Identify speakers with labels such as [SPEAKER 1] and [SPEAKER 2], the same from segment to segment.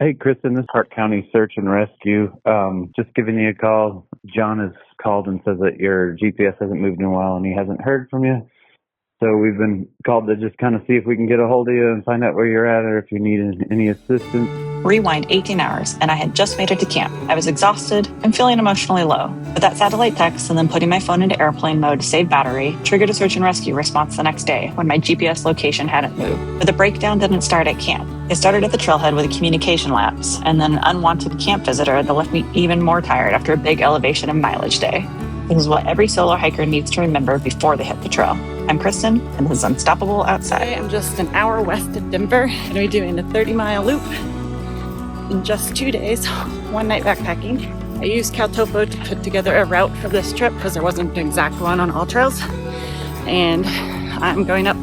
[SPEAKER 1] Hey, Kristen, this is Park County Search and Rescue. Just giving you a call. John has called and says that your GPS hasn't moved in a while and he hasn't heard from you. So we've been called to just kind of see if we can get a hold of you and find out where you're at or if you need any assistance.
[SPEAKER 2] Rewind 18 hours, and I had just made it to camp. I was exhausted and feeling emotionally low. But that satellite text and then putting my phone into airplane mode to save battery triggered a search and rescue response the next day when my GPS location hadn't moved. But the breakdown didn't start at camp. It started at the trailhead with a communication lapse, and then an unwanted camp visitor that left me even more tired after a big elevation and mileage day. This is what every solo hiker needs to remember before they hit the trail. I'm Kristen, and this is Unstoppable Outside.
[SPEAKER 3] I'm just an hour west of Denver. I'm going to be doing a 30-mile loop in just 2 days, one night backpacking. I used Caltopo to put together a route for this trip because there wasn't an exact one on all trails. And I'm going up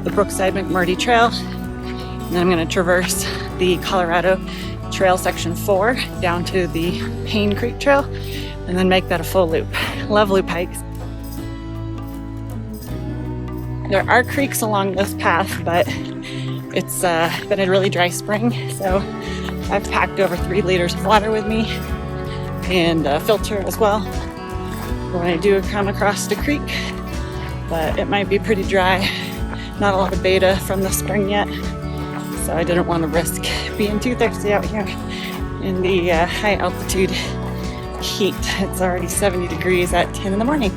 [SPEAKER 3] the Brookside McMurdy Trail, and then I'm going to traverse the Colorado Trail Section 4 down to the Payne Creek Trail, and then make that a full loop. Love loop hikes. There are creeks along this path, but it's been a really dry spring, so I've packed over 3 liters of water with me and a filter as well when I do come across the creek, but it might be pretty dry. Not a lot of beta from the spring yet, so I didn't want to risk being too thirsty out here in the high altitude heat. It's already 70 degrees at 10 in the morning.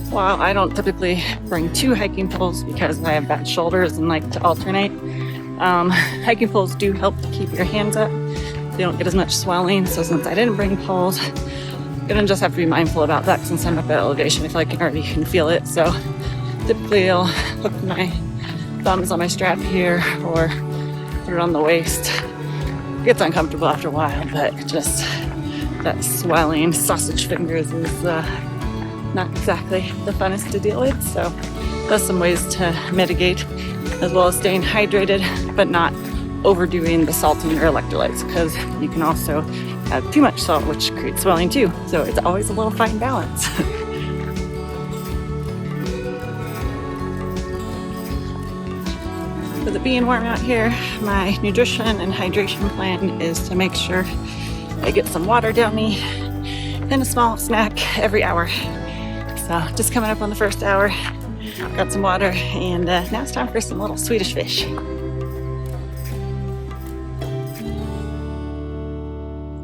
[SPEAKER 3] While I don't typically bring 2 hiking poles because I have bad shoulders and like to alternate, hiking poles do help to keep your hands up. They don't get as much swelling, so since I didn't bring poles, I'm gonna just have to be mindful about that since I'm up at elevation. I feel like I already can feel it, so typically I'll hook my thumbs on my strap here or put it on the waist. It gets uncomfortable after a while, but just that swelling sausage fingers is not exactly the funnest to deal with, so there's some ways to mitigate, as well as staying hydrated but not overdoing the salt in your electrolytes, because you can also have too much salt, which creates swelling too, so it's always a little fine balance. With it being warm out here, my nutrition and hydration plan is to make sure I get some water down me and a small snack every hour. So just coming up on the first hour, got some water, and now it's time for some little Swedish fish.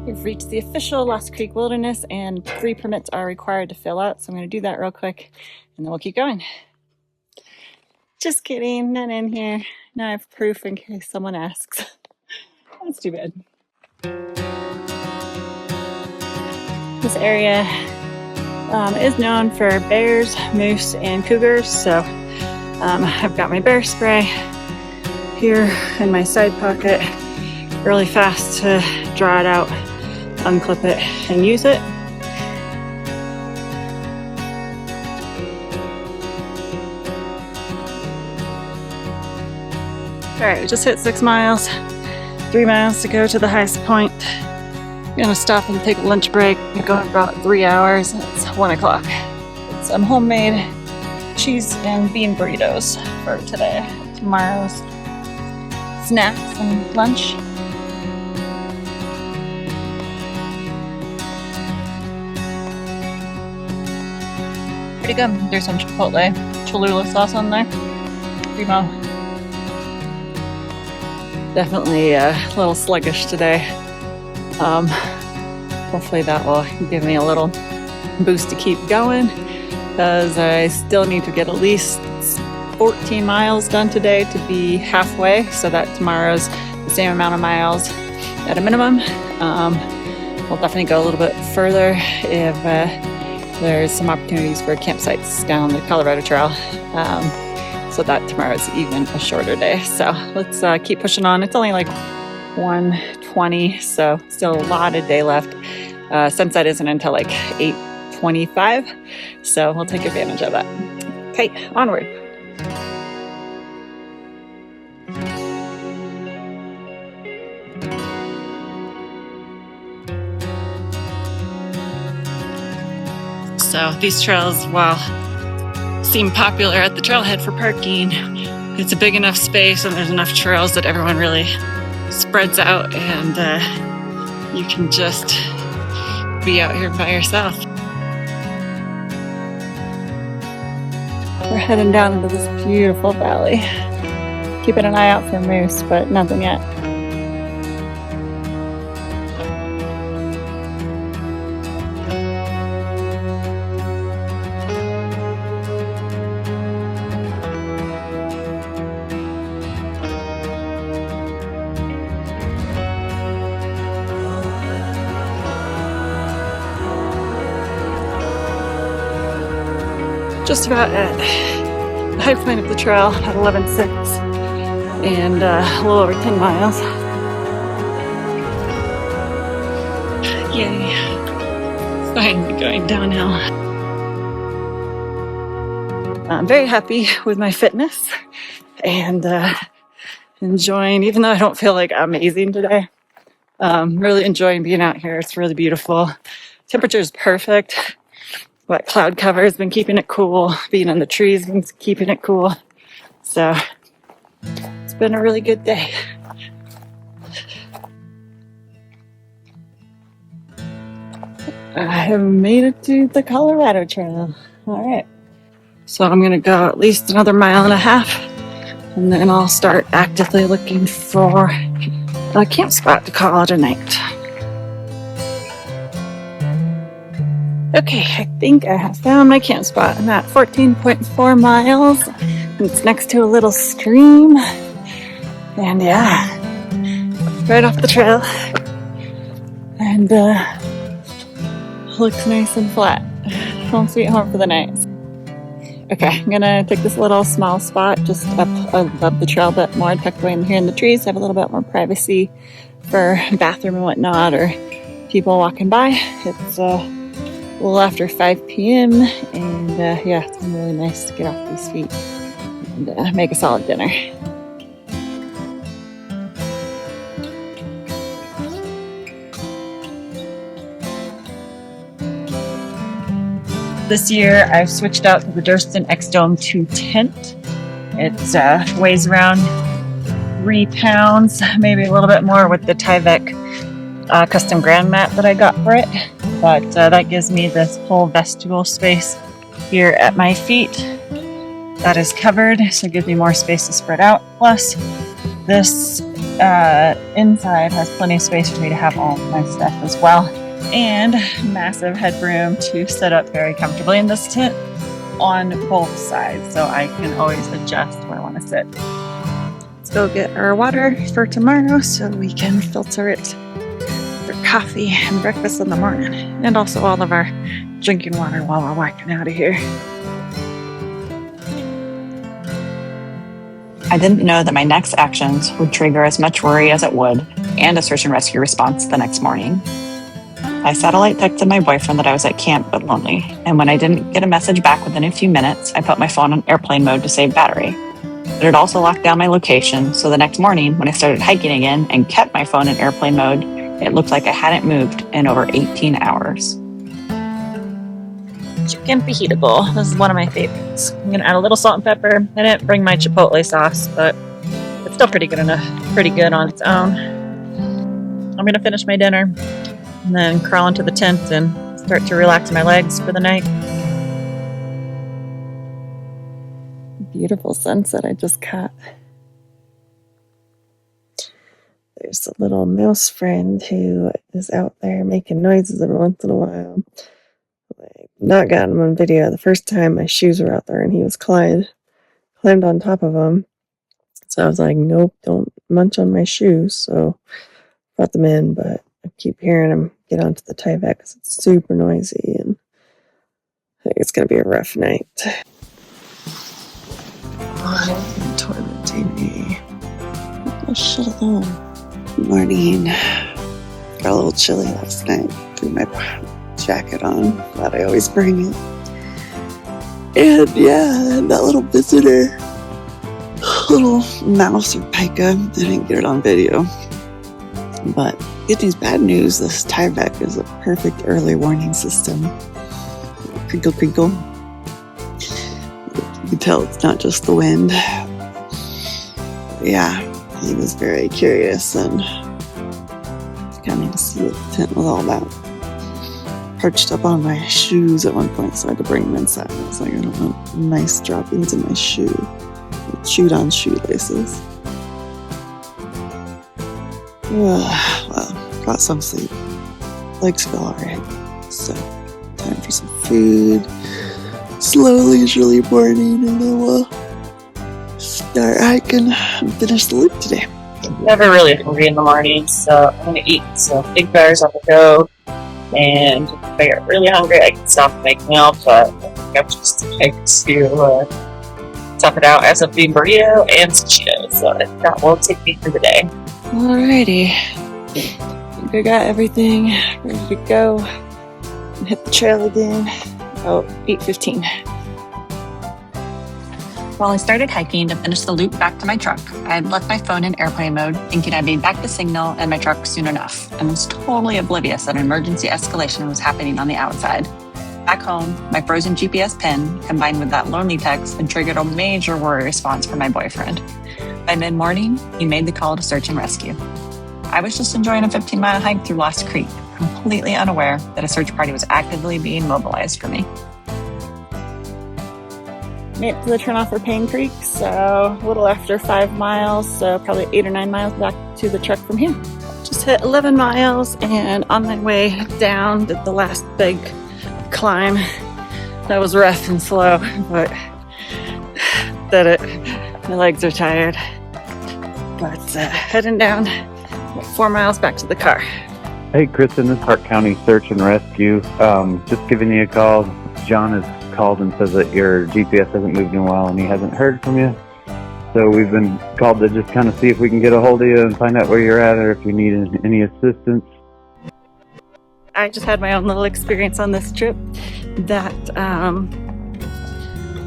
[SPEAKER 3] We've reached the official Lost Creek Wilderness, and 3 permits are required to fill out, so I'm going to do that real quick, and then we'll keep going. Just kidding, none in here. Now I have proof in case someone asks. That's too bad. This area is known for bears, moose, and cougars, so I've got my bear spray here in my side pocket, really fast to draw it out, unclip it, and use it. Alright, we just hit 6 miles, 3 miles to go to the highest point. I'm gonna stop and take a lunch break. We're going about 3 hours. It's 1 o'clock. Some homemade cheese and bean burritos for today. Tomorrow's snacks and lunch. Pretty good. There's some Chipotle Cholula sauce on there. Primo. Definitely a little sluggish today. Hopefully that will give me a little boost to keep going, because I still need to get at least 14 miles done today to be halfway, so that tomorrow's the same amount of miles at a minimum. We'll definitely go a little bit further if there's some opportunities for campsites down the Colorado Trail, so that tomorrow's even a shorter day. So let's keep pushing on. It's only like 1:20, so still a lot of day left. Sunset isn't until like 8:25, so we'll take advantage of that. Okay, onward. So these trails, while seem popular at the trailhead for parking. It's a big enough space and there's enough trails that everyone really spreads out, and you can just be out here by yourself. We're heading down into this beautiful valley. Keeping an eye out for moose, but nothing yet. Just about at the high point of the trail at 11:06 and a little over 10 miles. Yay. Finally going downhill. I'm very happy with my fitness and enjoying, even though I don't feel like amazing today, really enjoying being out here. It's really beautiful. Temperature is perfect. What cloud cover has been keeping it cool. Being in the trees has been keeping it cool. So it's been a really good day. I have made it to the Colorado Trail. All right. So I'm going to go at least another 1.5 miles, and then I'll start actively looking for a camp spot to call it a night. Okay, I think I have found my camp spot. I'm at 14.4 miles. It's next to a little stream. And yeah, right off the trail. And looks nice and flat. Home sweet home for the night. Okay, I'm gonna take this little small spot just up above the trail a bit more, tucked away in here in the trees, have a little bit more privacy for bathroom and whatnot, or people walking by. It's a little after 5 p.m. and yeah, it's been really nice to get off these feet and make a solid dinner. This year I've switched out to the Durston X-Dome 2 tent. It weighs around 3 pounds, maybe a little bit more with the Tyvek custom ground mat that I got for it. But that gives me this whole vestibule space here at my feet that is covered, so it gives me more space to spread out. Plus, this inside has plenty of space for me to have all my stuff as well, and massive headroom to sit up very comfortably in this tent on both sides, so I can always adjust where I want to sit. Let's go get our water for tomorrow so we can filter it for coffee and breakfast in the morning, and also all of our drinking water while we're walking out of here.
[SPEAKER 2] I didn't know that my next actions would trigger as much worry as it would, and a search and rescue response the next morning. I satellite texted my boyfriend that I was at camp but lonely, and when I didn't get a message back within a few minutes, I put my phone on airplane mode to save battery. But it also locked down my location, so the next morning, when I started hiking again and kept my phone in airplane mode, it looked like I hadn't moved in over 18 hours.
[SPEAKER 3] Chicken fajita. This is one of my favorites. I'm gonna add a little salt and pepper. I didn't bring my chipotle sauce, but it's still pretty good enough. Pretty good on its own. I'm gonna finish my dinner and then crawl into the tent and start to relax my legs for the night. Beautiful sunset I just caught. There's a little mouse friend who is out there making noises every once in a while. I've not gotten him on video. The first time my shoes were out there and he was climbed on top of them. So I was like, nope, don't munch on my shoes. So brought them in, but I keep hearing him get onto the Tyvek because it's super noisy, and I think it's going to be a rough night. Oh, toilet TV. Oh, shut alone. Good morning. Got a little chilly last night. Threw my jacket on. Glad I always bring it. And yeah, that little visitor, little mouse or pika, I didn't get it on video. But good news, bad news, this Tyvek is a perfect early warning system. Crinkle, crinkle.
[SPEAKER 4] tell it's not just the wind. Yeah, he was very curious and coming to see what the tent was all about. Perched up on my shoes at one point, so I had to bring him inside. I was like, I don't want nice droppings in my shoe. Chewed on shoelaces. Well, got some sleep. Legs feel alright. So, time for some food. Slow, leisurely morning, and then we'll start hiking and finish the loop today.
[SPEAKER 5] Never really hungry in the morning, so I'm gonna eat some big bears on the go. And if I get really hungry, I can stop and make meal, but I think I'm just going to tough it out as a beef burrito and some Cheetos, so that will take me through the day.
[SPEAKER 4] Alrighty. I think I got everything ready to go and hit the trail again about 8:15.
[SPEAKER 2] While I started hiking to finish the loop back to my truck, I had left my phone in airplane mode, thinking I'd be back to signal and my truck soon enough, and was totally oblivious that an emergency escalation was happening on the outside. Back home, my frozen GPS pin, combined with that lonely text, had triggered a major worry response from my boyfriend. By mid-morning, he made the call to search and rescue. I was just enjoying a 15-mile hike through Lost Creek, completely unaware that a search party was actively being mobilized for me.
[SPEAKER 3] Made it to the turnoff for Payne Creek, so a little after 5 miles, so probably 8 or 9 miles back to the truck from here. Just hit 11 miles, and on my way down, did the last big climb. That was rough and slow, but did it. My legs are tired. But heading down, 4 miles back to the car.
[SPEAKER 1] Hey, Kristen, this is Park County Search and Rescue. Just giving you a call. John has called and says that your GPS hasn't moved in a while and he hasn't heard from you. So we've been called to just kind of see if we can get a hold of you and find out where you're at or if you need any assistance.
[SPEAKER 3] I just had my own little experience on this trip that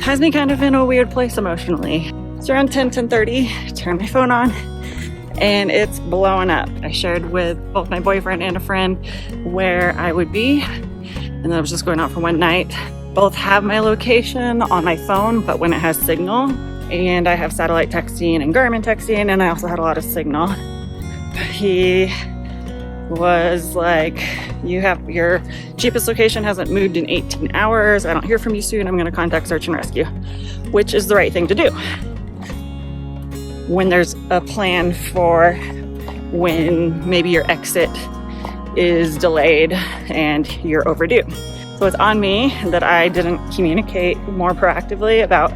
[SPEAKER 3] has me kind of in a weird place emotionally. It's around 10:30, turn my phone on, and it's blowing up. I shared with both my boyfriend and a friend where I would be, and then I was just going out for one night. Both have my location on my phone, but when it has signal, and I have satellite texting and Garmin texting, and I also had a lot of signal. He was like, your GPS location hasn't moved in 18 hours. I don't hear from you soon. I'm going to contact search and rescue, which is the right thing to do when there's a plan for when maybe your exit is delayed and you're overdue. So it's on me that I didn't communicate more proactively about,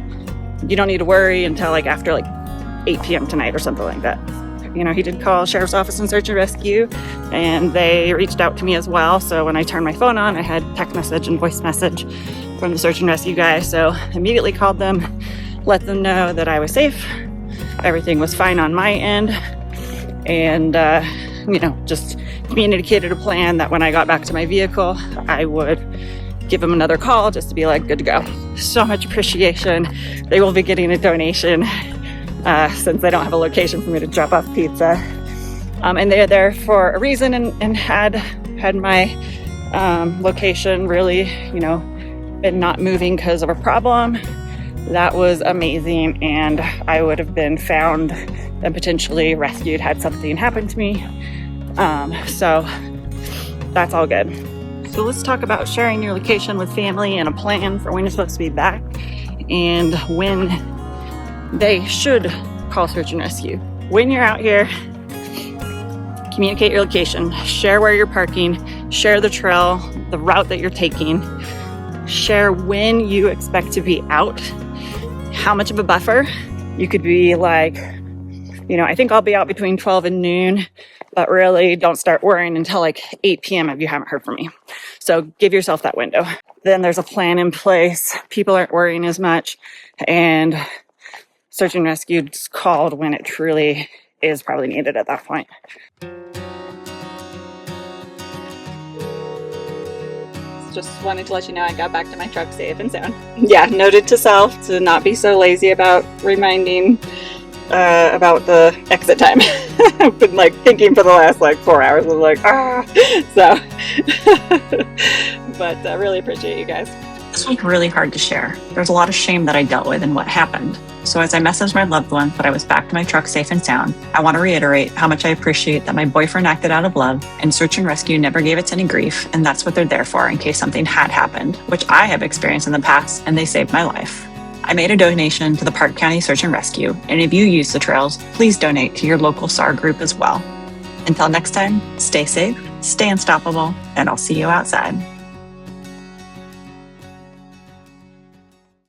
[SPEAKER 3] you don't need to worry until after 8 p.m. tonight or something like that. You know, he did call Sheriff's Office and Search and Rescue, and they reached out to me as well. So when I turned my phone on, I had text message and voice message from the Search and Rescue guy. So immediately called them, let them know that I was safe. Everything was fine on my end. And, just communicated a plan that when I got back to my vehicle, I would give them another call just to be good to go. So much appreciation. They will be getting a donation since they don't have a location for me to drop off pizza. And they're there for a reason and had my location really, been not moving because of a problem. That was amazing, and I would have been found and potentially rescued had something happened to me. So that's all good. So let's talk about sharing your location with family and a plan for when you're supposed to be back and when they should call search and rescue. When you're out here, communicate your location, share where you're parking, share the trail, the route that you're taking, share when you expect to be out, how much of a buffer. You could be I think I'll be out between 12 and noon, but really don't start worrying until 8 p.m. if you haven't heard from me. So give yourself that window. Then there's a plan in place. People aren't worrying as much, and search and rescue is called when it truly is probably needed at that point. Just wanted to let you know I got back to my truck safe and sound. Yeah, noted to self to not be so lazy about reminding about the exit time. I've been thinking for the last 4 hours. I was So, but I really appreciate you guys.
[SPEAKER 2] This was really hard to share. There's a lot of shame that I dealt with in what happened. So as I messaged my loved ones that I was back to my truck safe and sound, I want to reiterate how much I appreciate that my boyfriend acted out of love and search and rescue never gave it any grief, and that's what they're there for in case something had happened, which I have experienced in the past, and they saved my life. I made a donation to the Park County Search and Rescue, and if you use the trails, please donate to your local SAR group as well. Until next time, stay safe, stay unstoppable, and I'll see you outside.